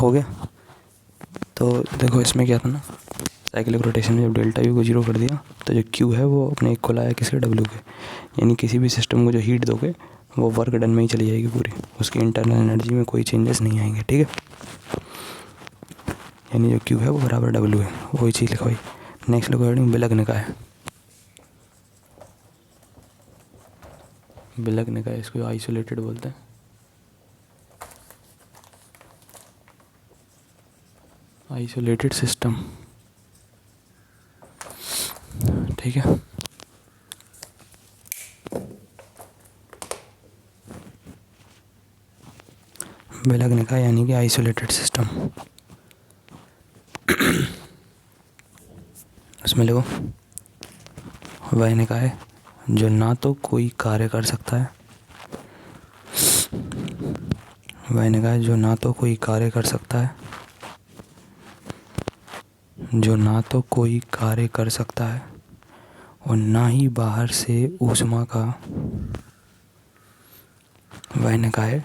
हो गया। तो देखो इसमें क्या था ना, साइक्लिक रोटेशन में जब डेल्टा यू को जीरो कर दिया तो जो क्यू है वो अपने इक्वल आया किसके, डब्ल्यू के। यानी किसी भी सिस्टम को जो हीट दोगे वो वर्क डन में ही चली जाएगी पूरी, उसकी इंटरनल एनर्जी में कोई चेंजेस नहीं आएंगे, ठीक है। यानी जो क्यू है वो बराबर डब्ल्यू है, वही चीज़ लिखवाई। नेक्स्ट लिखो हेडिंग बिलग निकाय। बिलग निकाय इसको आइसोलेटेड बोलते हैं। आइसोलेटेड सिस्टम, ठीक है। बिलग निकाय यानी कि आइसोलेटेड सिस्टम। उसमें लिखो वह निकाय जो ना तो कोई कार्य कर सकता है, वह निकाय जो ना तो कोई कार्य कर सकता है, जो ना तो कोई कार्य कर सकता है और ना ही बाहर से ऊष्मा का, वह निकाय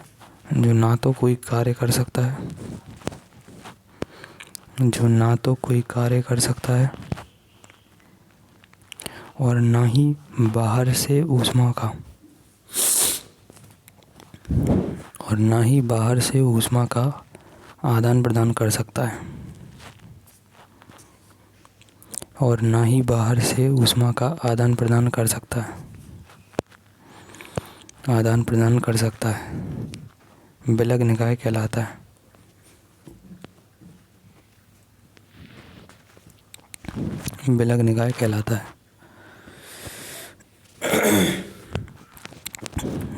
जो ना तो कोई कार्य कर सकता है, जो ना तो कोई कार्य कर सकता है और ना ही बाहर से ऊष्मा का, और ना ही बाहर से ऊष्मा का आदान प्रदान कर सकता है, और ना ही बाहर से ऊष्मा का आदान प्रदान कर सकता है, आदान प्रदान कर सकता है, बिलग निकाय कहलाता है। बिलग निकाय कहलाता है।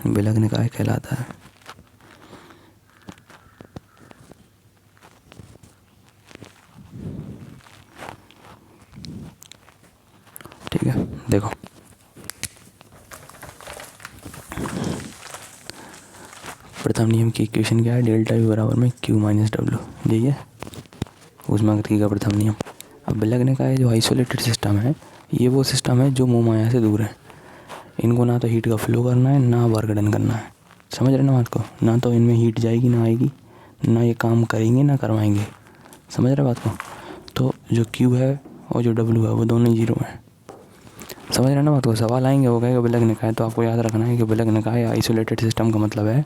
बिलग निकाय कहलाता है। ठीक है, देखो प्रथम नियम की इक्वेशन क्या है, डेल्टा यू बराबर में क्यू माइनस डब्ल्यू, यही है ऊष्मागतिकी का प्रथम नियम। अब बिलग निकाय जो आइसोलेटेड सिस्टम है, ये वो सिस्टम है जो मोह माया से दूर है। इनको ना तो हीट का फ्लो करना है ना वर्क डन करना है, समझ रहे ना बात को। ना तो इनमें हीट जाएगी ना आएगी, ना ये काम करेंगे ना करवाएंगे, समझ रहे बात को। तो जो क्यू है और जो डब्ल्यू है वो दोनों जीरो हैं, समझ रहे ना बात को। सवाल आएंगे वो कहेगा बिलग निकाय, तो आपको याद रखना है कि बिलग निकाय आइसोलेटेड सिस्टम का मतलब है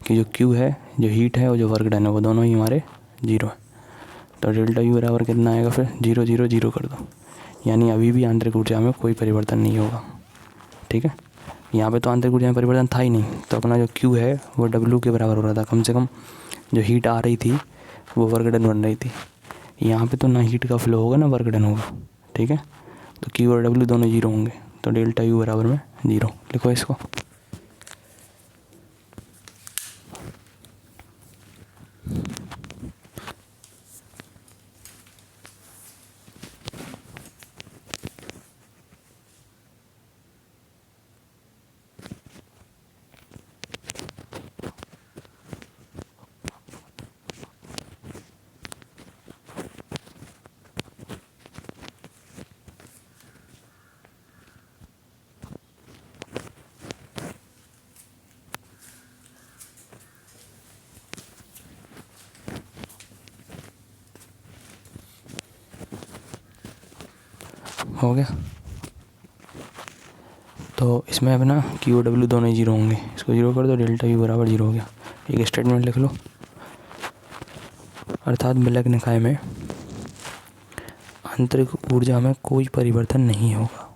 कि जो क्यू है, जो हीट है और जो वर्क डन है वो दोनों ही हमारे जीरो है। तो डेल्टा यू बराबर कितना आएगा फिर, जीरो जीरो जीरो कर दो, यानी अभी भी आंतरिक ऊर्जा में कोई परिवर्तन नहीं होगा, ठीक है। यहाँ पे तो आंतरिक ऊर्जा में परिवर्तन था ही नहीं, तो अपना जो क्यू है वो डब्ल्यू के बराबर हो रहा था। कम से कम जो हीट आ रही थी वो वर्क डन बन रही थी। यहाँ पे तो ना हीट का फ्लो होगा ना वर्क डन होगा, ठीक है। तो क्यू और डब्ल्यू दोनों जीरो होंगे, तो डेल्टा यू बराबर में जीरो लिखो इसको। हो गया। तो इसमें अब ना क्यू और डब्ल्यू दोनों ही जीरो होंगे, इसको जीरो कर दो, डेल्टा यू बराबर जीरो हो गया। एक स्टेटमेंट लिख लो, अर्थात बिलग निकाय में आंतरिक ऊर्जा में कोई परिवर्तन नहीं होगा।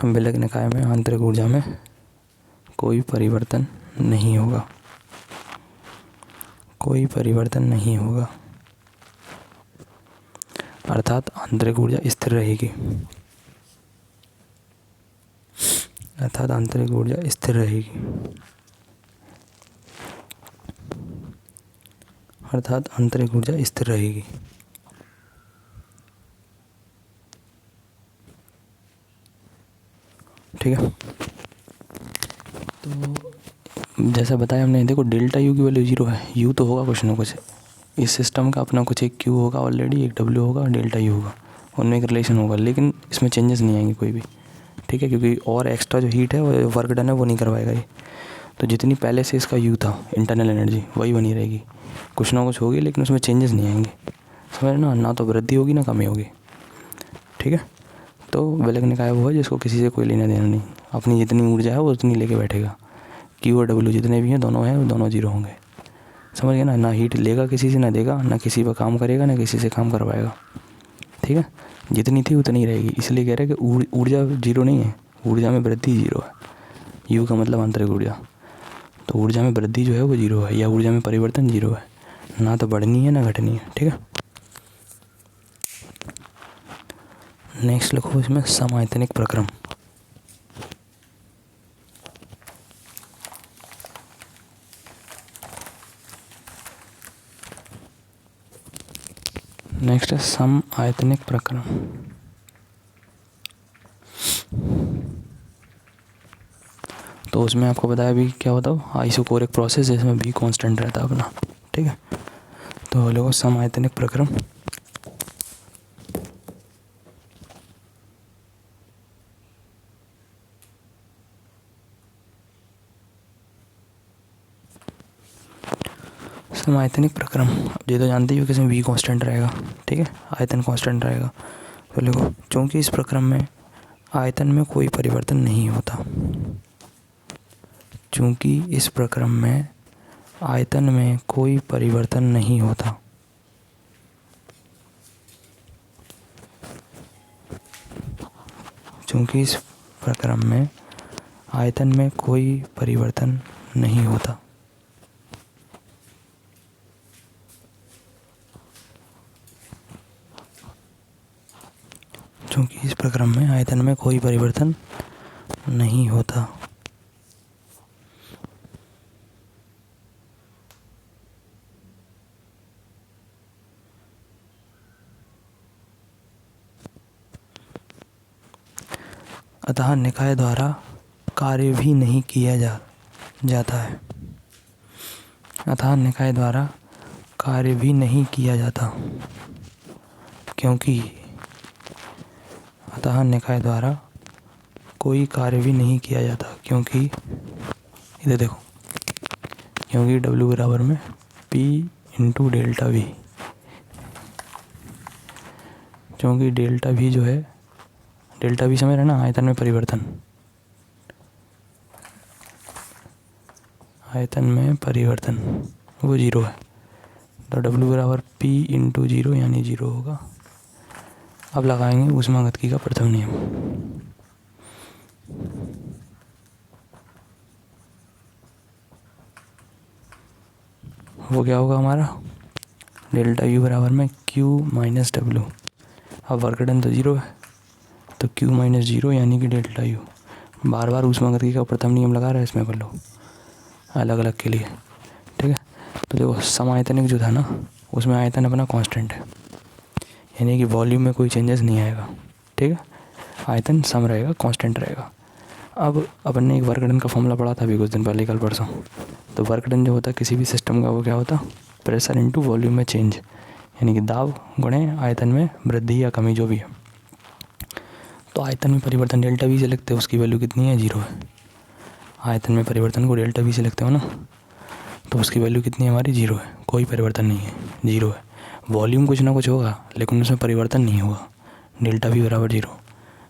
बिलग निकाय में आंतरिक ऊर्जा में कोई परिवर्तन नहीं होगा, कोई परिवर्तन नहीं होगा, अर्थात आंतरिक ऊर्जा स्थिर रहेगी, अर्थात आंतरिक ऊर्जा स्थिर रहेगी, अर्थात आंतरिक ऊर्जा स्थिर रहेगी। ठीक है, तो जैसा बताया हमने, देखो डेल्टा यू की वैल्यू जीरो है, यू तो होगा कुछ ना कुछ, इस सिस्टम का अपना कुछ एक क्यू होगा ऑलरेडी, एक डब्ल्यू होगा, डेल्टा यू होगा, उनमें एक रिलेशन होगा, लेकिन इसमें चेंजेस नहीं आएंगे कोई भी, ठीक है, क्योंकि और एक्स्ट्रा जो हीट है वो वर्क डन है वो नहीं करवाएगा ये। तो जितनी पहले से इसका यू था इंटरनल एनर्जी वही बनी रहेगी, कुछ ना कुछ होगी लेकिन उसमें चेंजेस नहीं आएंगे, समझ ना, ना तो वृद्धि होगी ना कमी होगी, ठीक है। तो विलग्न निकाय वो है जिसको किसी से कोई लेना देना नहीं, अपनी जितनी ऊर्जा है वो उतनी लेके बैठेगा, Q और W जितने भी हैं दोनों हैं, दोनों जीरो होंगे, समझ गए ना, ना हीट लेगा किसी से, ना देगा, ना किसी पर काम करेगा, ना किसी से काम करवाएगा, ठीक है। जितनी थी उतनी ही रहेगी, इसलिए कह रहे हैं कि ऊर्जा जीरो नहीं है, ऊर्जा में वृद्धि जीरो है। यू का मतलब आंतरिक ऊर्जा, तो ऊर्जा में वृद्धि जो है वो जीरो है, या ऊर्जा में परिवर्तन जीरो है, ना तो बढ़नी है ना घटनी है, ठीक है। नेक्स्ट लिखो इसमें समायतनिक प्रक्रम। नेक्स्ट है समआयतनिक प्रक्रम। तो उसमें आपको बताया भी क्या होता है, आइसोकोरिक प्रोसेस जिसमें भी कांस्टेंट रहता है अपना, ठीक है। तो लोगों समआयतनिक प्रक्रम। समआयतनिक प्रक्रम, अब ये तो जानते ही हो कि इसमें वी कांस्टेंट रहेगा, ठीक है, आयतन कांस्टेंट रहेगा। तो देखो चूँकि इस प्रक्रम में आयतन में कोई परिवर्तन नहीं होता, चूँकि इस प्रक्रम में आयतन में कोई परिवर्तन नहीं होता, चूँकि इस प्रक्रम में आयतन में कोई परिवर्तन नहीं होता, चूँकि इस प्रक्रम में आयतन में कोई परिवर्तन नहीं होता, अतः निकाय द्वारा कार्य भी नहीं किया जाता है, अतः निकाय द्वारा कार्य भी नहीं किया जाता, क्योंकि अतः निकाय द्वारा कोई कार्य भी नहीं किया जाता, क्योंकि इधर देखो, क्योंकि W बराबर में P इंटू डेल्टा वी, क्योंकि डेल्टा वी जो है, डेल्टा वी समझ रहे ना, आयतन में परिवर्तन, आयतन में परिवर्तन वो जीरो है, तो W बराबर P इंटू जीरो यानी जीरो होगा। अब लगाएंगे ऊष्मागतिकी का प्रथम नियम। वो क्या होगा हमारा, डेल्टा U बराबर में Q माइनस W। अब वर्क डन तो जीरो है, तो Q माइनस जीरो यानी कि डेल्टा U। बार बार ऊष्मागतिकी का प्रथम नियम लगा रहा है इसमें, कर लो अलग अलग के लिए, ठीक है। तो देखो समायतनिक जो था ना, उसमें आयतन अपना कांस्टेंट है, यानी कि वॉल्यूम में कोई चेंजेस नहीं आएगा, ठीक है, आयतन सम रहेगा, कांस्टेंट रहेगा। अब अपन ने एक वर्क डन का फॉर्मूला पढ़ा था अभी कुछ दिन पहले, कल परसों। तो वर्क डन जो होता है किसी भी सिस्टम का, वो क्या होता, प्रेशर इनटू वॉल्यूम में चेंज, यानी कि दाब गुणे आयतन में वृद्धि या कमी जो भी है। तो आयतन में परिवर्तन डेल्टा वी से लिखते हैं, उसकी वैल्यू कितनी है, जीरो है। आयतन में परिवर्तन को डेल्टा वी से लिखते हो ना, तो उसकी वैल्यू कितनी है हमारी, जीरो है, कोई परिवर्तन नहीं है, जीरो है। वॉल्यूम कुछ ना कुछ होगा लेकिन उसमें परिवर्तन नहीं होगा, डेल्टा वी बराबर जीरो।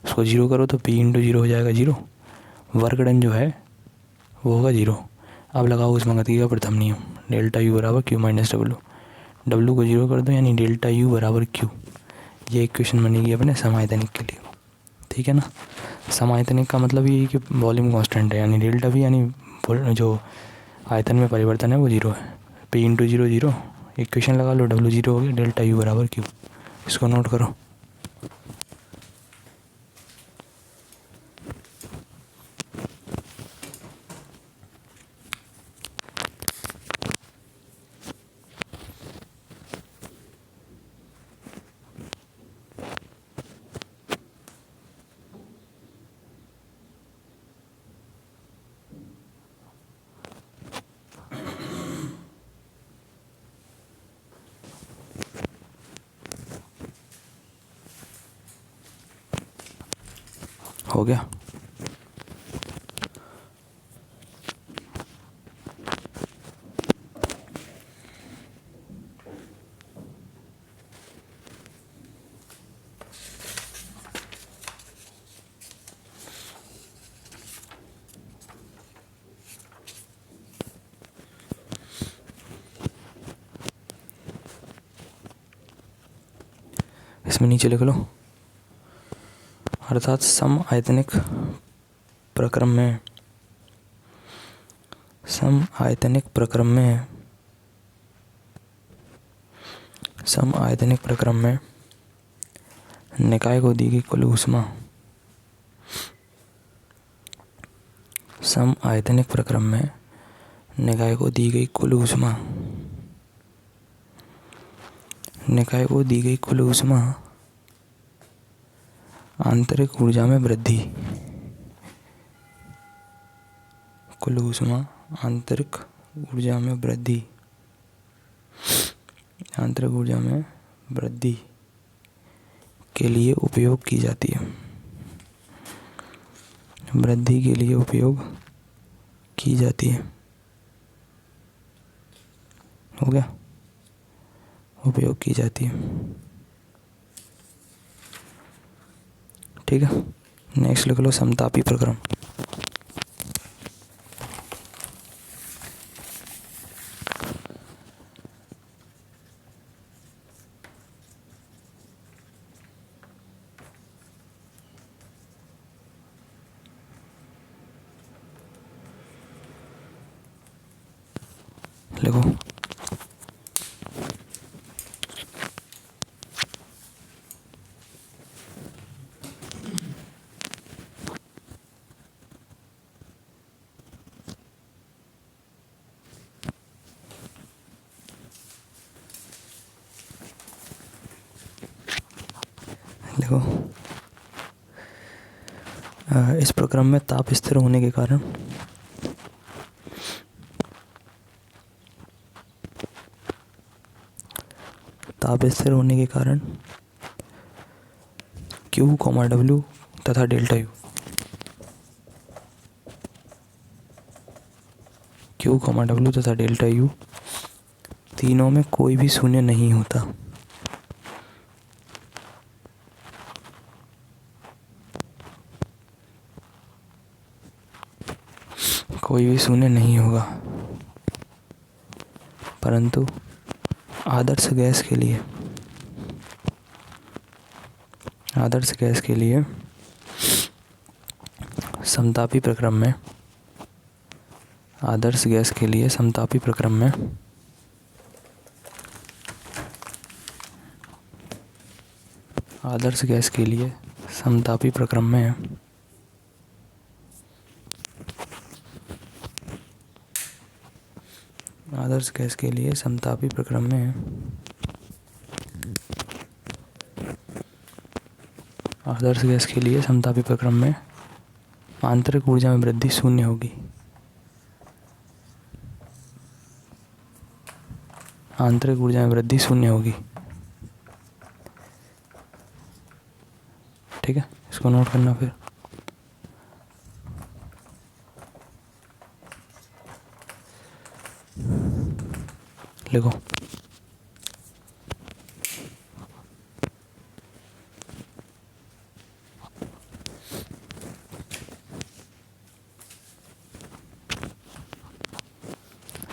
उसको जीरो करो तो P इंटू जीरो हो जाएगा जीरो, वर्क डन जो है वो होगा जीरो। अब लगाओ ऊष्मागतिकी का प्रथम नियम, डेल्टा U बराबर Q माइनस W। W को जीरो कर दो यानी डेल्टा U बराबर Q। ये इक्वेशन बनेगी अपने समायतनिक के लिए, ठीक है ना। समायतनिक का मतलब ये है कि वॉल्यूम कांस्टेंट है, यानी डेल्टा V यानी जो आयतन में परिवर्तन है वो जीरो है। P into zero zero, equation लगा लो, W जीरो हो गया, डेल्टा U बराबर Q। इसको नोट करो। हो गया। में नीचे लिख लो। अर्थात सम आयतनिक प्रक्रम में निकाय को दी गई कुल ऊष्मा आंतरिक ऊर्जा में वृद्धि के लिए उपयोग की जाती है। हो गया, उपयोग की जाती है। ठीक है, नेक्स्ट लिख लो समतापी प्रक्रम। लिखो इस प्रक्रम में ताप स्थिर होने के कारण Q, W तथा डेल्टा U तीनों में कोई भी शून्य नहीं होता। कोई भी शून्य नहीं होगा, परंतु आदर्श गैस के लिए समतापी प्रक्रम में आंतरिक ऊर्जा में वृद्धि शून्य होगी। ठीक है, इसको नोट करना। फिर लिखो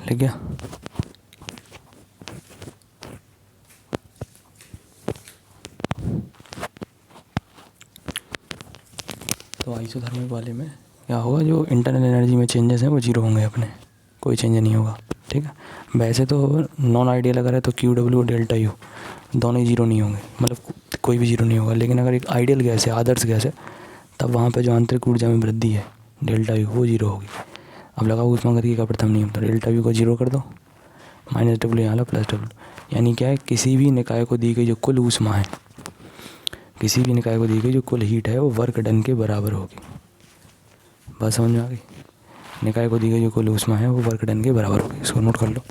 लिख गया। तो आइसोथर्मल वाले में क्या होगा, जो इंटरनल एनर्जी में चेंजेस हैं वो जीरो होंगे अपने, कोई चेंज नहीं होगा। ठीक है, वैसे तो नॉन आइडियल अगर है तो QW और डेल्टा U दोनों ही जीरो नहीं होंगे, मतलब कोई भी जीरो नहीं होगा। लेकिन अगर एक आइडियल गैस है, आदर्श गैस है, तब वहाँ पे जो आंतरिक ऊर्जा में वृद्धि है डेल्टा U वो जीरो होगी। अब लगाओ ऊष्मागतिकी का प्रथम नियम, तो डेल्टा U को जीरो कर दो, -W यहाँ ला +W, यानी क्या है, किसी भी निकाय को दी गई जो कुल ऊष्मा है, जो कुल हीट है वो वर्क डन के बराबर होगी। बात समझ में आ गई? निकाय को दी गई जो कुल ऊष्मा है वो वर्क डन के बराबर होगी। इसको नोट कर लो।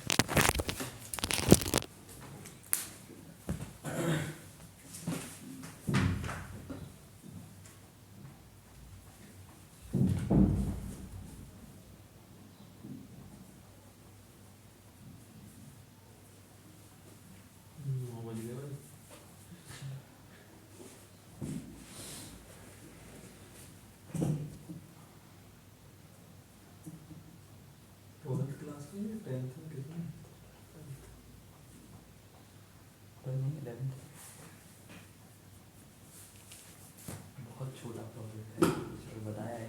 छोटा प्रोजेक्ट है, इसमें बताया है